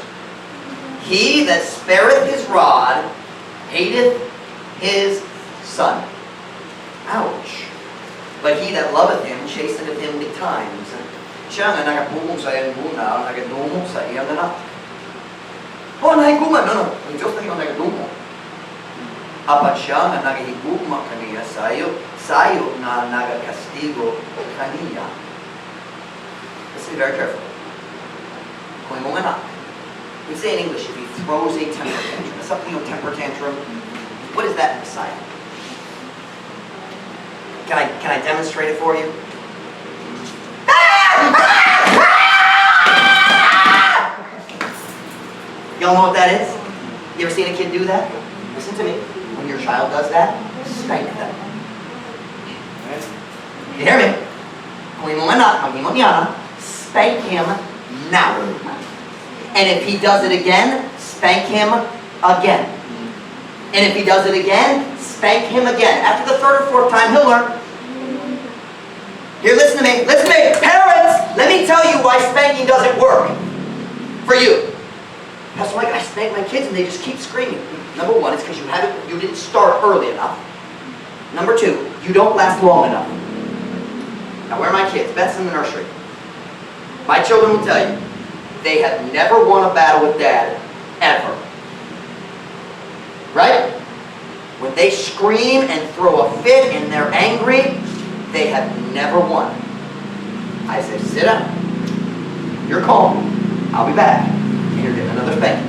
He that spareth his rod hateth his son. Ouch. But he that loveth him chasteneth him betimes. Siya nga nagapugong sa iyang bunaw, nagadumog sa iyang anak. Oh, nahiguman. No. Ang Diyos na iyong nagadumog. Apat siya nga nagahigugma kaniya sayo na nagakastigo kaniya. Let's be very careful. Kung mong anak, we say in English, if he throws a temper tantrum, something of temper tantrum, what is that in the Bible? Can I demonstrate it for you? Y'all know what that is? You ever seen a kid do that? Listen to me. When your child does that, spank them. You hear me? Kung imong anak, mag-imong yana, spank him now. And if he does it again, spank him again. And if he does it again, spank him again. After the third or fourth time, he'll learn. Here, listen to me. Listen to me. Parents, let me tell you why spanking doesn't work for you. That's why I spank my kids and they just keep screaming. Number one, it's because you didn't start early enough. Number two, you don't last long enough. Now, where are my kids? Beth's in the nursery. My children will tell you, they have never won a battle with Dad, ever. Right? When they scream and throw a fit and they're angry, they have never won. I say, sit down. You're calm. I'll be back. And you're getting another spanking.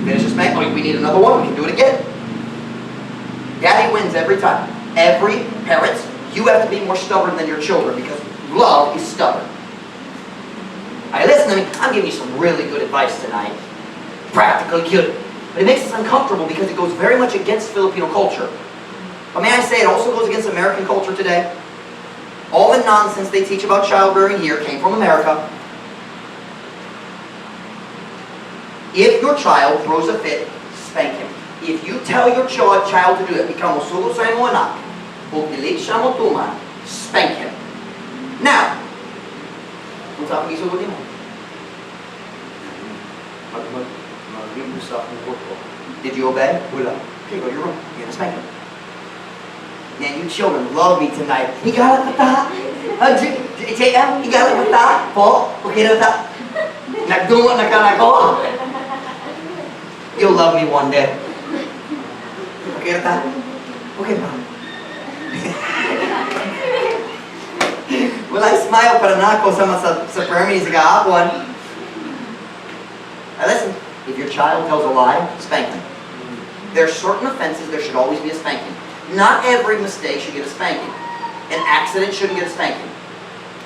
Finish the spank. Oh, we need another one. We can do it again. Daddy wins every time. Every parent, you have to be more stubborn than your children because love is stubborn. All right, listen to me. I'm giving you some really good advice tonight. Practically good. But it makes us uncomfortable because it goes very much against Filipino culture. But may I say, it also goes against American culture today. All the nonsense they teach about childbearing here came from America. If your child throws a fit, spank him. If you tell your child to do it, ikaw mosugo sa imo anak, o pilit siya mo tuman, spank him. Now, kung saan pag-isugod mo? Did you obey? Wala. Okay, go to your room. You're gonna spank him. Man, you children love me tonight. Higalat mata. JM, higalat mata. Po, okay na mata. Nagdungo na ka na ko. You'll love me one day. Okay na ta? Okay pa. Well, I smile para na ako sa permis kahapon. Now listen, if your child tells a lie, spank him. There are certain offenses, there should always be a spanking. Not every mistake should get a spanking. An accident shouldn't get a spanking.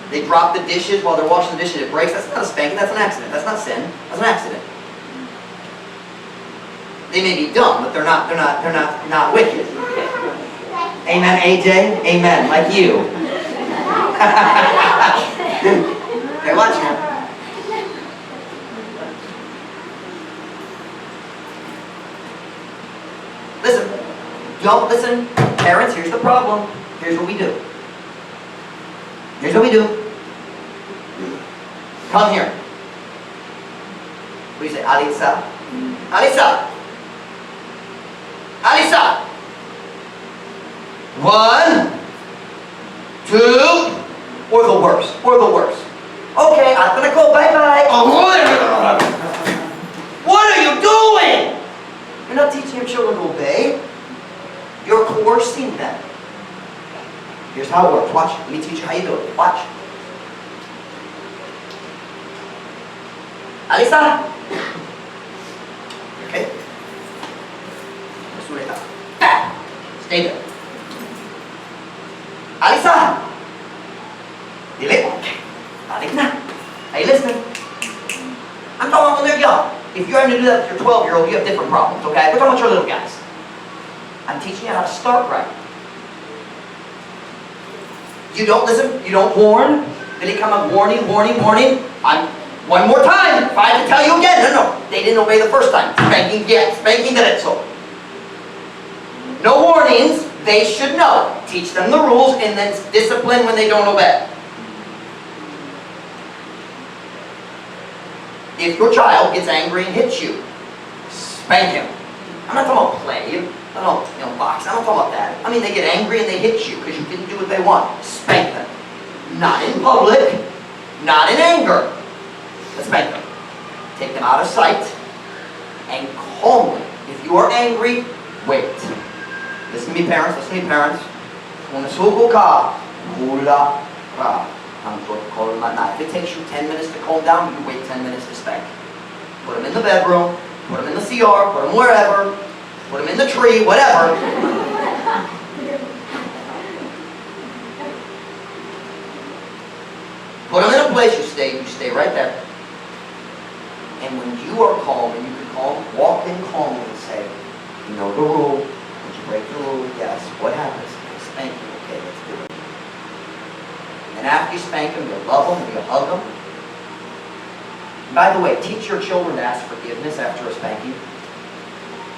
They drop the dishes while they're washing the dishes, it breaks. That's not a spanking, that's an accident. That's not sin, that's an accident. They may be dumb, but they're not wicked. Amen, AJ? Amen, like you. Okay, watch now. Listen, don't listen. Parents, here's the problem. Here's what we do. Here's what we do. Come here. What do you say? Alisa. Alisa. Alisa. 1, 2, or the worst. Or the worst. Okay, I'm gonna go. Bye-bye. Oh, what are you doing? You're not teaching your children to obey. You're coercing them. Here's how it works. Watch. Let me teach you how you do it. Watch. Alisa. Okay. Stay there. Alisa. Dili. Okay. Balik na. Are you listening? I'm talking when they're young. If you're having to do that with your 12-year-old, you have different problems, okay? We're talking about your little guys. I'm teaching you how to start right. You don't listen, you don't warn. Then they come up warning. One more time, if I have to tell you again. No. They didn't obey the first time. Spanking, yeah, spanking diretso. No warnings, they should know. Teach them the rules and then discipline when they don't obey. If your child gets angry and hits you, spank him. I'm not talking about play. I don't box. I'm not talking about that. I mean, they get angry and they hit you because you didn't do what they want. Spank them. Not in public. Not in anger. But spank them. Take them out of sight. And calmly. If you are angry, wait. Listen to me, parents. Listen to me, parents. Kung nasugo ka, hula ka. If it takes you 10 minutes to calm down, you wait 10 minutes to spank. Put them in the bedroom, put them in the CR, put them wherever, put them in the tree, whatever. Put them in a place, you stay right there. And when you are calm, and you can walk in calmly and say, you know the rule, did you break the rule? Yes. What happens? I spank you. Okay, let's do it. And after you spank them, you'll love them, you'll hug them. And by the way, teach your children to ask forgiveness after a spanking.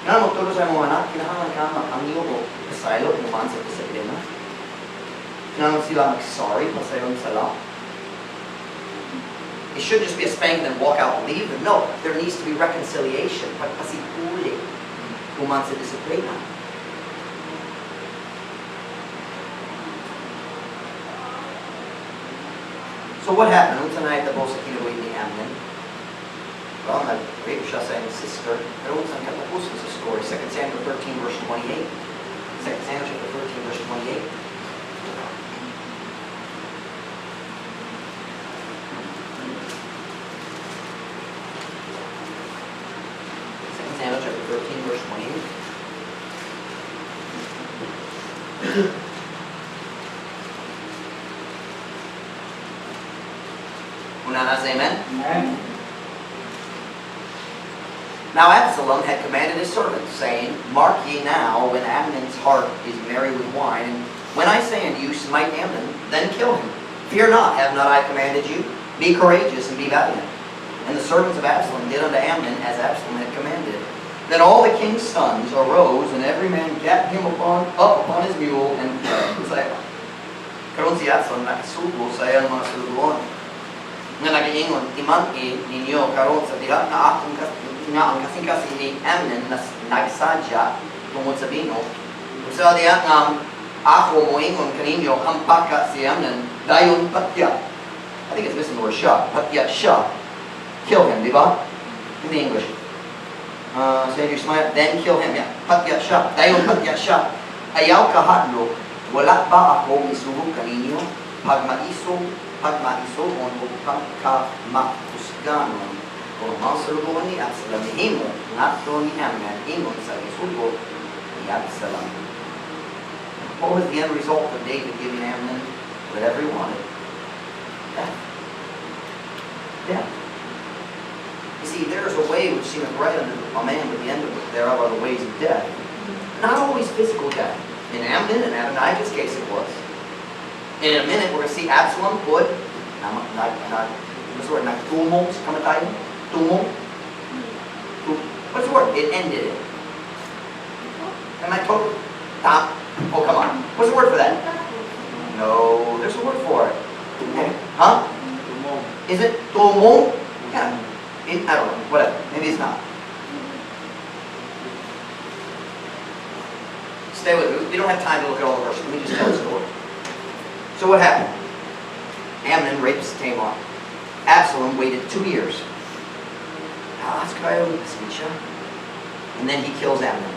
Kailangan magturo sa mga anak, kailangan ka mag-amigo o pasaylo, inuman sa disciplina. Kailangan sila mag-sorry, pasaylo sa law. It should just be a spank and then walk out and leave them. No, there needs to be reconciliation. Pagpasipuli, inuman sa disciplina. So what happened? Tonight the boss kinabuhi ni Amnon. Well, nag-rape siya sa iyong sister. Pero saan katapos sa story? 2 Samuel 13 verse 28. 2 Samuel chapter 13 verse 28. 2 Samuel chapter 13 verse 28. Una say amen? Amen. Now Absalom had commanded his servants, saying, Mark ye now, when Amnon's heart is merry with wine, and when I say unto you, smite Amnon, then kill him. Fear not, have not I commanded you? Be courageous and be valiant. And the servants of Absalom did unto Amnon as Absalom had commanded. Then all the king's sons arose, and every man gat him up upon his mule, and fled. Karon si Absalom nakisugo sa iyang mga sulugon. Nga nag-iingon, timan-i ninyo karon sa diha na akong nga ang kasing-kasing ni Amnon na nagsadya tungod sa bino. Sa diha nga ako mo ingon kaninyo, hampaka si Amnon, dayon patya. I think it's missing the word shot. Patya siya. Kill him, di ba? In the English. So if you smile, then kill him. Yeah. Patya siya. Dayon patya siya. Ayaw kahadlo, wala ba ako isubog kaninyo? Pagmaisoon o pagkamakusganon o masulungan ni Absalom ni Himo, nato ni Amnon, ingon sa isugo ni Absalom. What was the end result of David giving Amnon whatever he wanted? Death. Death. You see, there is a way which seemeth right unto a man, but the end of it thereof are the ways of death. Not always physical death. In Amnon and Adonijah's case it was. In a minute, we're going to see Absalom put, what's the word, nagtumo sa kamatayan? Tumo? What's the word? It ended it. Am I told? Stop. Oh, come on. What's the word for that? No, there's a word for it. Huh? Is it tumo? Yeah. I don't know. Whatever. Maybe it's not. Stay with me. We don't have time to look at all the verses. Let me just tell the story. So what happened? Amnon rapes Tamar. Absalom waited 2 years. And then he kills Amnon.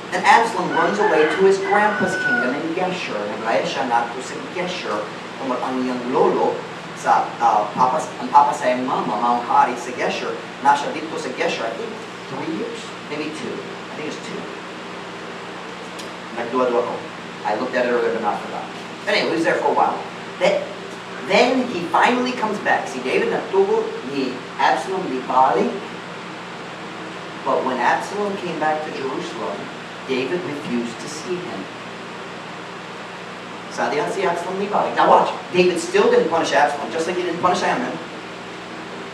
Then Absalom runs away to his grandpa's kingdom in Geshur. Naglaya siya nato sa Geshur kung ang iyang lolo sa ang papa sa iyang mama, maong hari sa Geshur. Nasya dito sa Geshur, I think 3 years, maybe 2. I think it's 2. Nagdua-dua ko. I looked at it earlier but not forgot. Anyway, he was there for a while. Then he finally comes back. See, David natugo ni Absalom ni Bali. But when Absalom came back to Jerusalem, David refused to see him. Sadihan si Absalom ni Bali. Now watch. David still didn't punish Absalom, just like he didn't punish Amnon.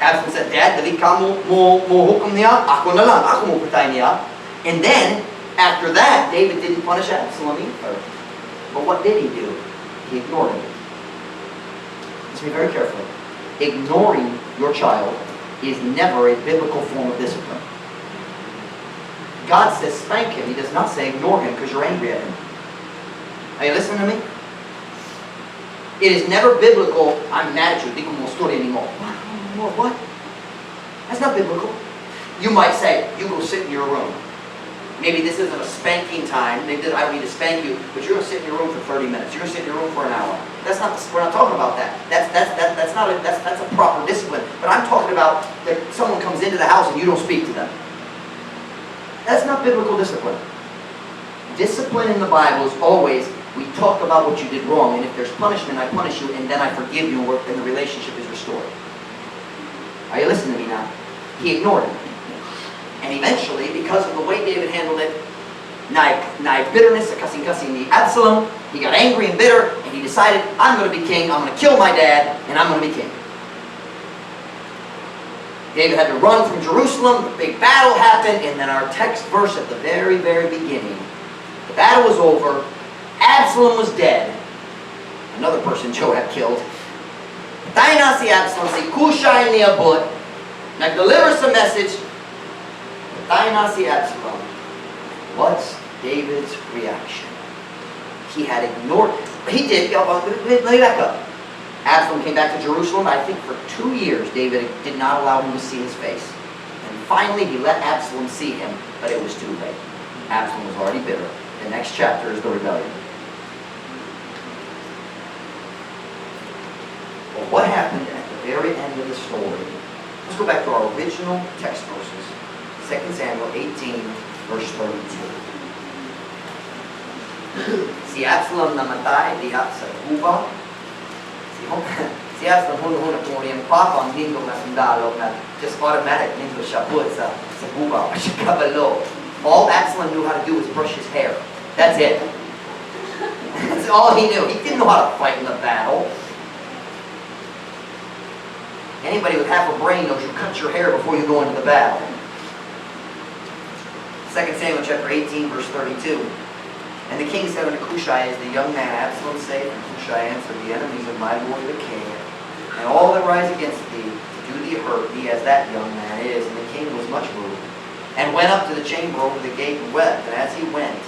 Absalom said, Dad, dali ka mo hukom niya. Ako na lang. Ako mo patay niya. And then, after that, David didn't punish Absalom either. But what did he do? He ignored him. Listen to me very carefully. Ignoring your child is never a biblical form of discipline. God says spank him. He does not say ignore him because you're angry at him. Are you listening to me? It is never biblical, I'm mad at you, di ko mo story anymore. What? That's not biblical. You might say, you go sit in your room. Maybe this isn't a spanking time. Maybe I don't need to spank you, but you're going to sit in your room for 30 minutes. You're going to sit in your room for an hour. That's not. We're not talking about that. That's a proper discipline. But I'm talking about that someone comes into the house and you don't speak to them. That's not biblical discipline. Discipline in the Bible is always we talk about what you did wrong, and if there's punishment, I punish you, and then I forgive you, and the relationship is restored. Are you listening to me now? He ignored him. And eventually, because of the way David handled it, na bitterness sa kasing-kasing ni Absalom, he got angry and bitter, and he decided, I'm going to be king, I'm going to kill my dad, and I'm going to be king. David had to run from Jerusalem, the big battle happened, and then our text verse at the very, very beginning, the battle was over, Absalom was dead. Another person Joab killed. Patay na si Absalom, si Kushai ni Abut, nag-deliver sa message, patay na si Absalom. What's David's reaction? He had ignored, he did, let me back up. Absalom came back to Jerusalem. I think for 2 years, David did not allow him to see his face. And finally, he let Absalom see him, but it was too late. Absalom was already bitter. The next chapter is the rebellion. Well, what happened at the very end of the story? Let's go back to our original text verses. 2 Samuel 18, verse 32. Si Absalom namatay diha sa guba. Si Absalom huna-huna kung yung papa ang lindong na sundalo na just automatic lindo siya put sa guba. Siya kabalo. All Absalom knew how to do was brush his hair. That's it. That's all he knew. He didn't know how to fight in the battle. Anybody with half a brain knows you cut your hair before you go into the battle. 2 Samuel chapter 18, verse 32. And the king said unto Cushai, Is the young man Absalom safe? And Cushai answered, The enemies of my lord the king, and all that rise against thee, to do thee hurt, be as that young man is. And the king was much moved, and went up to the chamber over the gate and wept. And as he went,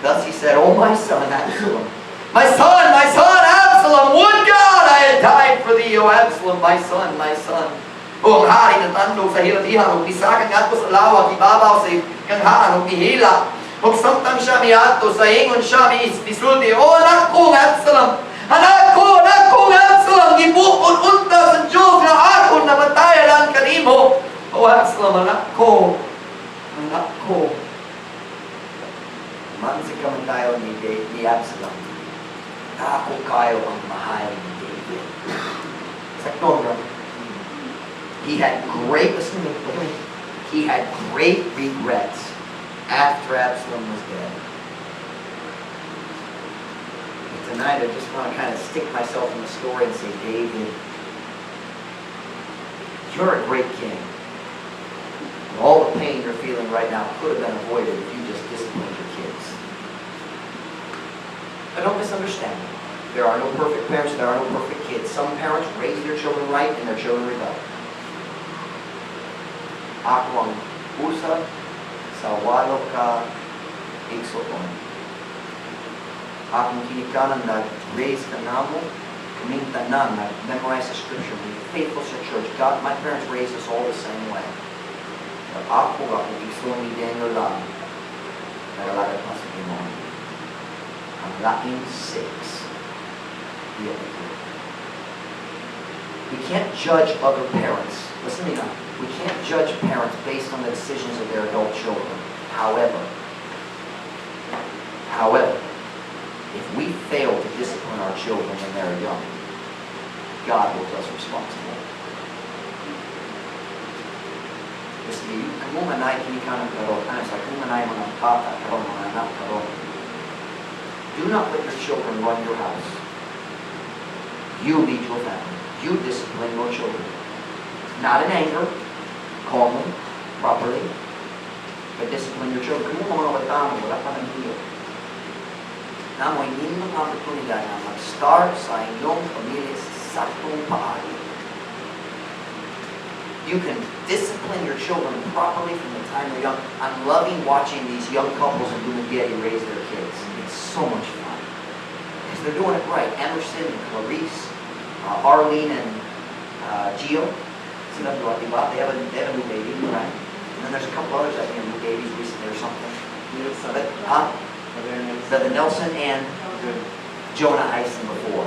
thus he said, O my son Absalom, my son, Absalom, would God I had died for thee, O Absalom, my son, my son. O ang hari na tandog sa hilatihan, o bisakan nga ko sa lawak, ibabaw sa kanghaan, o bihila. Kung samtang siya miato sa ingon siya misulti, O anak kong Absalom, anak kong Absalom, gibukod unta sa Diyos na akon na matayalan kanimo. O Absalom, anak ko. Man sa kamatayon ni Absalom, ako kayo ang mahal ni David. Sakto, bro. He had great regrets after Absalom was dead. But tonight I just want to kind of stick myself in the story and say, David, you're a great king. And all the pain you're feeling right now could have been avoided if you just disciplined your kids. But don't misunderstand me. There are no perfect parents, there are no perfect kids. Some parents raise their children right and their children rebel. Ako ang usap sa walo ka igsoon. Akong kinikanan nag-raise ka namo, kaming tanan nag-memorize the scripture, be faithful sa church. God, my parents raised us all the same way. But ako akong igsoon ni Daniel lang, nagalagad pa sa Pinoy. Ang laking 6. We can't judge other parents. Listen to me now. We can't judge parents based on the decisions of their adult children. However, if we fail to discipline our children when they're young, God holds us responsible. Listen to me. Kamumanay kinikanang karon. Ano sa kamumanay mga bata karon, mga anak karon. Do not let your children run your house. You lead your family. You discipline your children. Not in anger, calmly, properly, but discipline your children. Kung mga batang, wala pa ng hiyo. Na mo, hindi mo ang oportunidad na mag-start sa inyong pamilya sa saktong paari. You can discipline your children properly from the time they're young. I'm loving watching these young couples in Dumaguete raise their kids. It's so much fun. Because they're doing it right. Emerson and Clarice, Arlene and Gio. Sila doon, diba? They have a new baby, right? And then there's a couple others that have new babies recently or something. The Nelson and Jonah Eisen before.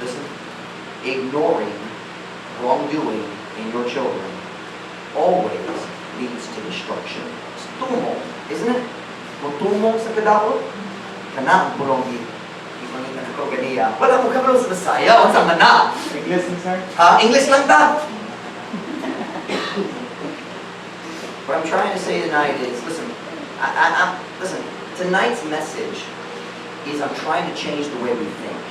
Listen, ignoring wrongdoing in your children always leads to destruction. It's tumong, isn't it? Kung tumong sa kadawot, kana ang pulong wala mo kabalo sa Bisaya. Ang sama na. English lang, sir? English lang ta. What I'm trying to say tonight is, listen, listen, tonight's message is I'm trying to change the way we think.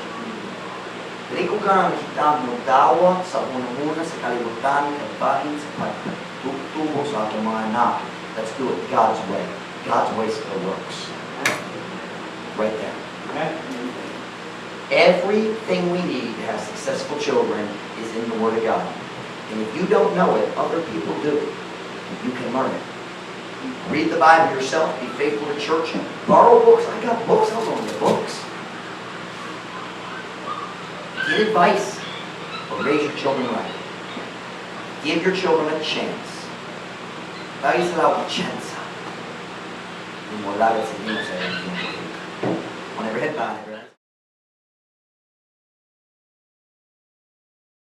Dili ko ka nakita mo dawa sa unang-una sa kalibutan, kabahin sa pagtubo sa atong mga anak. Let's do it God's way. God's way still works. Right there. Amen. Everything we need to have successful children is in the Word of God. And if you don't know it, other people do. You can learn it. Read the Bible yourself. Be faithful to church. Borrow books. I got books. I'll loan you books. Get advice, or raise your children right. Give your children a chance. Dásela una chance. Y moral seguimos ahí. Con every head bowed, every